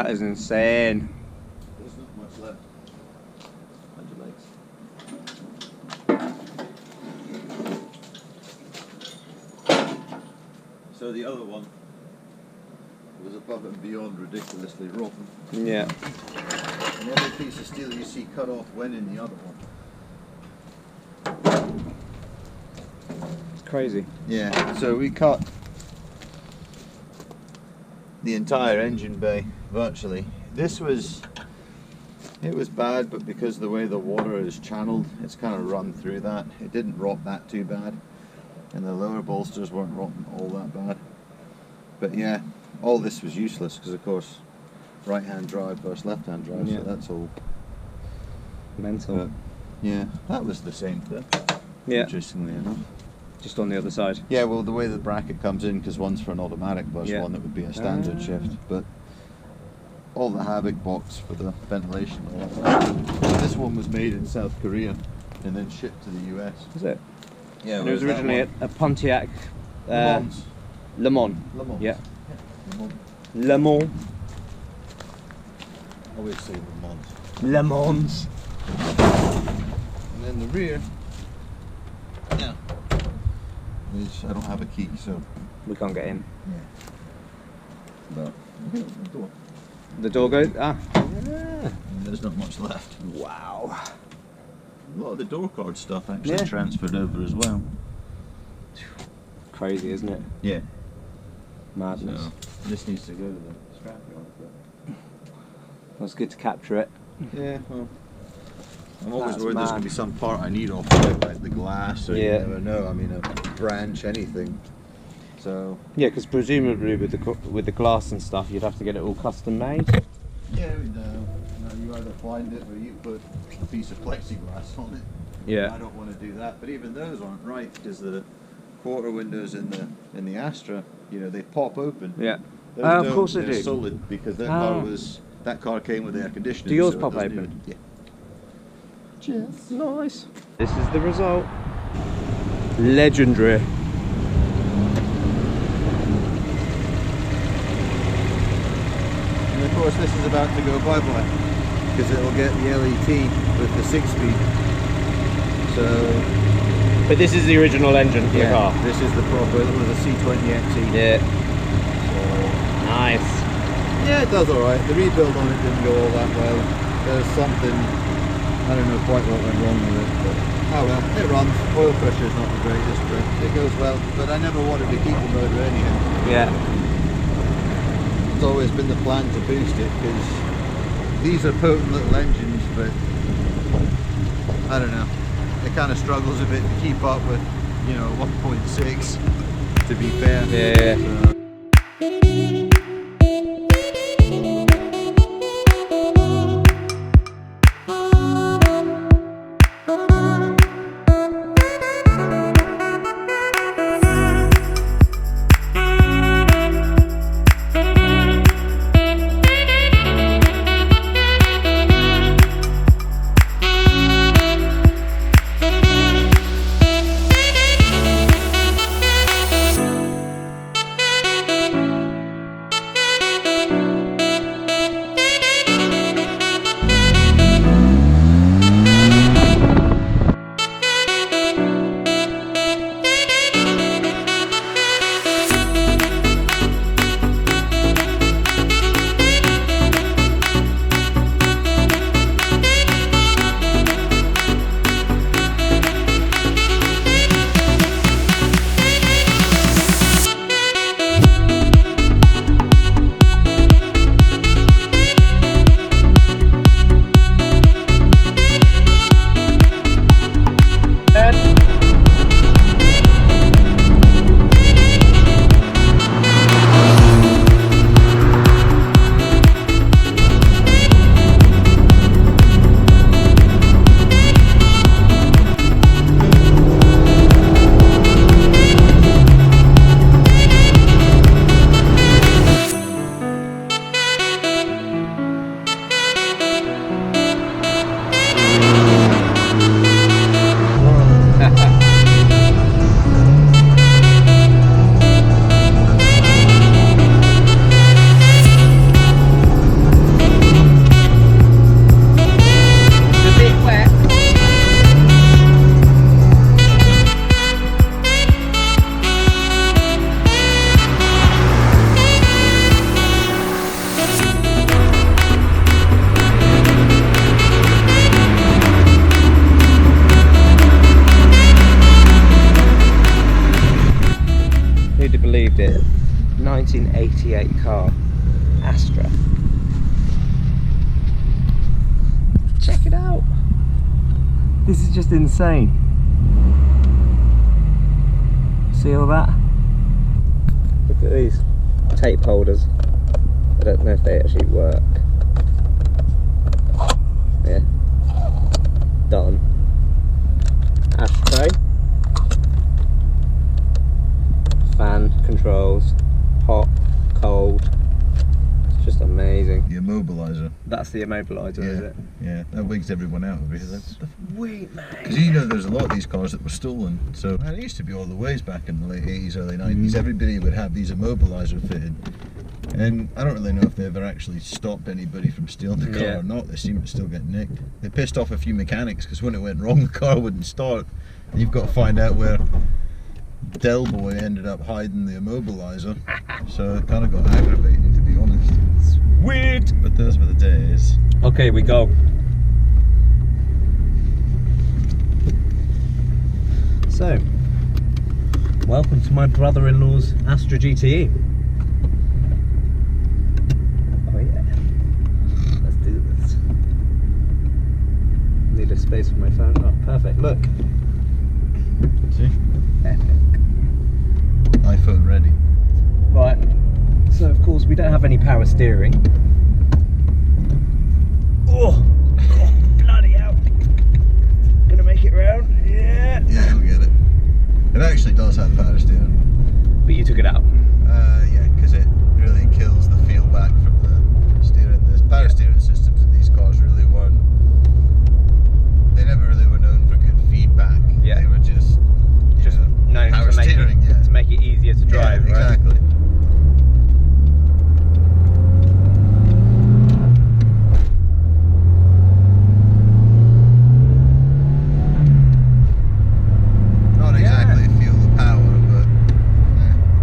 That is insane. There's not much left. Mind your legs. So the other one was above and beyond ridiculously rotten. Yeah. And every piece of steel you see cut off went in the other one. It's crazy. Yeah, so we cut the entire engine bay, virtually. It was bad, but because the way the water is channeled, it's kind of run through that. It didn't rot that too bad, and the lower bolsters weren't rotting all that bad. But yeah, all this was useless because, of course, right-hand drive versus left-hand drive, Yeah. so that's all Mental. But, yeah, that was the same thing. Yeah. Interestingly enough. Just on the other side. Yeah, well, the way the bracket comes in, because one's for an automatic versus Yeah. one that would be a standard shift, but all the havoc box for the ventilation. All that. This one was made in South Korea and then shipped to the US. Is it? Yeah, And it was originally a Pontiac Le Mans. Le Mans. Le Mans. Yeah. Le Mans. Le Mans. Always say Le Mans. Le Mans. And then the rear. Yeah. I don't have a key, so. We can't get in. Yeah. But the door. The door goes. Ah. Yeah. There's not much left. Wow. A lot of the door card stuff actually Yeah. transferred over as well. Crazy, isn't it? Yeah. Madness. So this needs to go to the scrapyard. Well, it's good to capture it. Yeah. Well, I'm always That's worried there's mad. going to be some part I need off of it, like the glass, or Yeah. you never know. I mean, a branch, anything. So. Yeah, because presumably with the glass and stuff, you'd have to get it all custom made. Yeah, you either find it or you put a piece of plexiglass on it. Yeah. I don't want to do that, but even those aren't right because the quarter windows in the Astra, they pop open. Yeah. Those Of don't, course they they're do. solid because that car came with air conditioning. Do yours so it pop doesn't open? even- Yeah. Cheers. Nice. This is the result. Legendary. And of course this is about to go bye-bye because it will get the LET with the 6-speed. So But this is the original engine for the car. this is the proper, it was a C20 XE. Yeah. So, Nice. yeah, it does alright. The rebuild on it didn't go all that well. There's something, I don't know quite what went wrong with it, but oh well, it runs. Oil pressure is not the greatest, but it goes well. But I never wanted to keep the motor anyhow. Yeah. It's always been the plan to boost it because these are potent little engines, but I don't know. It kind of struggles a bit to keep up with, 1.6 to be fair. Yeah. So, 1988 car, Astra. Check it out. This is just insane. See all that? Look at these tape holders. I don't know if they actually work. Yeah. Done. Ashtray. Fan controls. Hot, cold. It's just amazing. The immobiliser. That's the immobiliser, is it? Yeah, that wigs everyone out because that's sweet, man. Because you know there's a lot of these cars that were stolen. So and it used to be all the ways back in the late 80s, early 90s. Everybody would have these immobiliser fitted. And I don't really know if they ever actually stopped anybody from stealing the car or not. They seem to still get nicked. They pissed off a few mechanics because when it went wrong, the car wouldn't start. And you've got to find out where Del Boy ended up hiding the immobiliser. So it kind of got aggravating, to be honest. Sweet! But those were the days. Okay, we go. So, welcome to my brother-in-law's Astra GTE. Oh yeah, let's do this. Need a space for my phone. Oh, perfect. Look. See? Epic. iPhone ready. Right. So of course we don't have any power steering. Oh, bloody hell! Gonna make it round. Yeah. Yeah, you'll get it. It actually does have power steering. But you took it out. Yeah, because it really kills the feel back from the steering. The power steering systems in these cars really weren't. They never really were known for good feedback. Yeah. They were just known power to make steering. to make it easier to drive. Yeah, right? exactly. Not exactly feel the power, but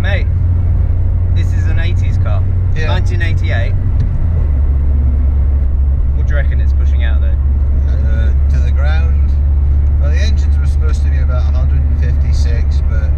Mate, this is an 80s car. Yeah. 1988. What do you reckon it's pushing out though? to the ground. Well, the engines were supposed to be about 156, but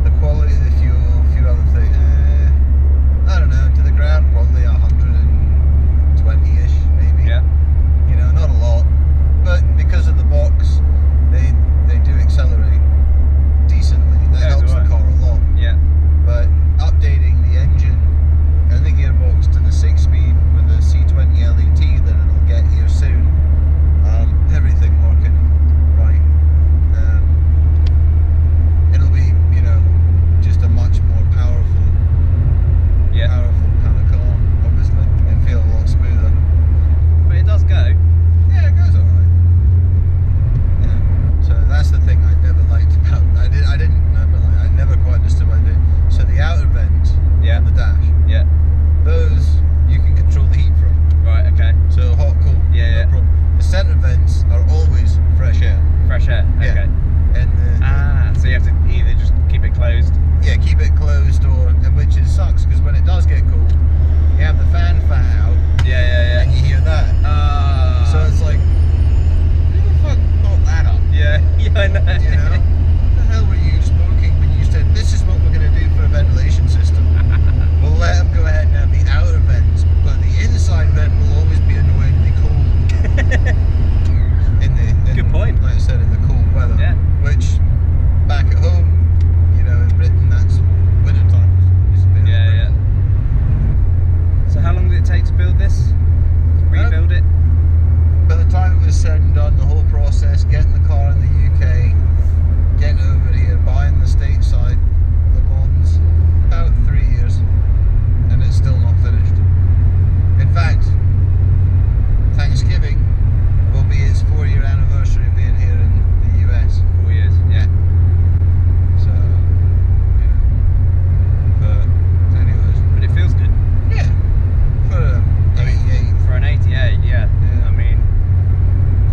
the quality of the fuel, a few other things, I don't know, to the ground probably 120-ish maybe. Yeah. You know, not a lot, but because of the box, they do accelerate decently. That helps the car a lot. Yeah. But updating the engine and the gearbox to the 6-speed with a C20 LET that it'll get here soon, everything working right. It'll be, you know, just a much more powerful kind of car, obviously, and feel a lot smoother. But it does go. Yeah, it goes alright. Yeah. So that's the thing I never liked about I never quite understood what I did. So the outer vents on the dash, those you can control the heat from. Right, okay. So hot, cool, no problem. The centre vents are always fresh air. Fresh air, okay. And so you have to either just keep it closed. yeah, keep it closed, which it sucks because when it does get cold, you have the fan out. And you hear that. So it's like, who the fuck thought that up? Yeah, I know. You know? What the hell were you smoking when you said, this is what we're going to do for a ventilation system? We'll let them go ahead and have the outer vents, but the inside vent will always be annoyingly cold. Good point. Like I said, in the cold weather. Yeah. Which, back at home, you know, in Britain, that's winter time. Yeah. So how long did it take to build this? Rebuild it? By the time it was said and done, the whole process, getting the car in the UK, getting over here, buying the stateside Le Mans, about 3 years, and it's still not finished. In fact, Thanksgiving will be its 4-year anniversary of being here in the US. 4 years, yeah. So, yeah. But anyways. But it feels good. Yeah. For an 88. For an 88, yeah. I mean,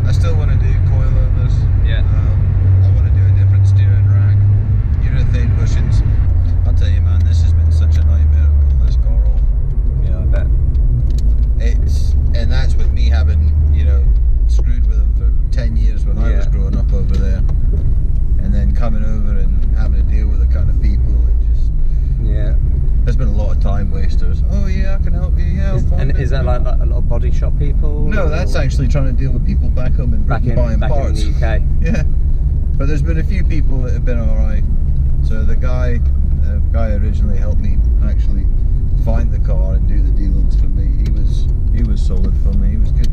I still want to do coilovers. Yeah. I want to do a different steering rack, urethane bushings. I'll tell you, man, this has been such a nightmare to pull this car off. yeah, I bet. And that's with me having, you know, screwed with them for 10 years when I was growing up over there, and then coming over and having to deal with the kind of people. It just There's been a lot of time wasters. Oh yeah, I can help you. Yeah, I'll find And it. is that like a lot of body shop people? No, or- that's actually trying to deal with people back home in Britain buying back parts. in the UK. Yeah, but there's been a few people that have been alright. So the guy originally helped me actually find the car and do the dealings for me. He was solid for me. He was good.